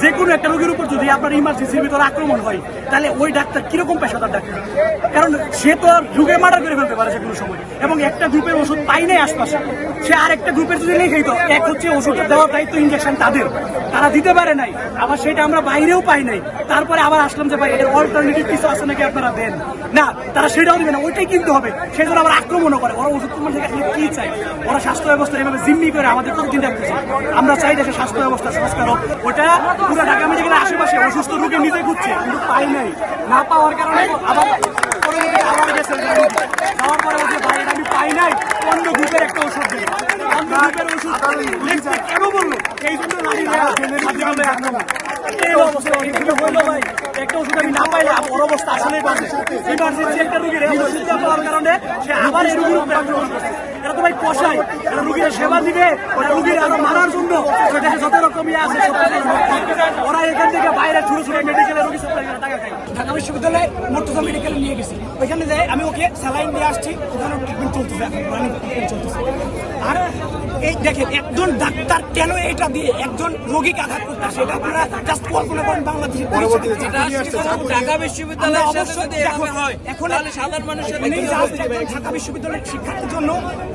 যে কোনো একটা রোগীর উপর যদি আপনার ইমার্জেন্সির ভিতরে আক্রমণ হয় তাহলে ওই ডাক্তার কিরকম পেশাদার ডাক্তার? কারণ সে তো রোগে মার্ডার করে ফেলতে পারে যে কোনো সময়, এবং একটা গ্রুপের ওষুধ পাই নাই আশপাশে, সে আরেকটা গ্রুপের যদি লিখেই তো এক হচ্ছে ওষুধটা দেওয়ার দায়িত্ব ইঞ্জেকশন তাদের, তারা দিতে পারে নাই, আবার সেটা আমরা বাইরেও পাই নাই। তারপরে আবার আসলাম যে ভাই এর অল্টারনেটিভ কিছু আছে নাকি আপনারা দেন, না তারা সেটাও দিবে না, ওইটাই কিনতে হবে। সেই জন্য আবার আক্রমণও করে। ওরা ওষুধ তোমার থেকে কি চাই? ওরা স্বাস্থ্য ব্যবস্থা এভাবে জিম্মি করে আমাদের কতদিন রাখতেছে। আমরা চাই দেশের স্বাস্থ্য ব্যবস্থা সংস্কার হোক। ওটা পুরো ঢাকা মেডিকেলের আশেপাশে অসুস্থ রোগী নিজে খুঁজছে, কিন্তু পাই নাই, না পাওয়ার কারণে আবার আবার গেছে যাওয়ার পরে বলছে ভাই আমি পাই নাই, অন্য গ্রুপের একটা ওষুধ দেয়, অন্য গ্রুপের ওষুধ লিখতে কেন বললো? এই জন্য এই অবস্থা এইগুলো হইলো ভাই। একটা ওষুধ আমি না পাইলে ওর অবস্থা আসলেই বাজে। ইমার্জেন্সি একটা রুগীর ওষুধ না পাওয়ার কারণে সে আবার এই রুগীর উপরে আক্রমণ করছে। এটা তো ভাই কষাই, এটা রুগীর সেবা দিবে, ওটা রুগীর আরো মারার জন্য দেশে যত রকমই আছে ওরা এখান থেকে বাইরে ছোট ছোট মেডিকেলের রুগী সাপ্লাই করে টাকা খায়। ঢাকা বিশ্ববিদ্যালয়ে মর্তুজা মেডিকেলে নিয়ে গেছি, ওইখানে যাই আমি ওকে স্যালাইন দিয়ে আসছি, ওখানে ট্রিটমেন্ট চলতেছে, এখন রানিং ট্রিটমেন্ট চলতেছে। আর এই দেখেন একজন ডাক্তার কেন এটা দিয়ে একজন রোগীকে আঘাত করতেছে, এটা আপনারা জাস্ট কল্পনা করেন। বাংলাদেশের ঢাকা বিশ্ববিদ্যালয়ের সাথে যদি এভাবে হয় এখন তাহলে সাধারণ মানুষের ঢাকা বিশ্ববিদ্যালয়ের শিক্ষার্থীর জন্য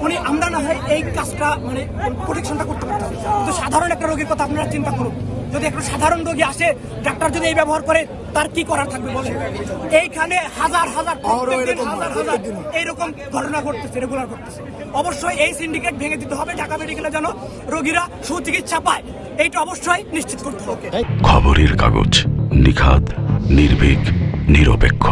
উনি আমরা না হয় এই কাজটা মানে প্রোটেকশনটা করতে পারতেছি, কিন্তু সাধারণ একটা রোগীর কথা আপনারা চিন্তা করুন। যদি একটা সাধারণ রোগী আসে, ডাক্তার যদি এই ব্যবহার করে, তার কি করার থাকবে বলেন? এইখানে হাজার হাজার এইরকম ঘটনা ঘটতেছে, রেগুলার ঘটতেছে। অবশ্যই এই সিন্ডিকেট ভেঙে দিতে হবে, ঢাকা মেডিকেলে যেন রোগীরা সুচিকিৎসা পায়, এইটা অবশ্যই নিশ্চিত করতে হবে। খবরের কাগজ, নিখাত, নির্ভীক, নিরপেক্ষ।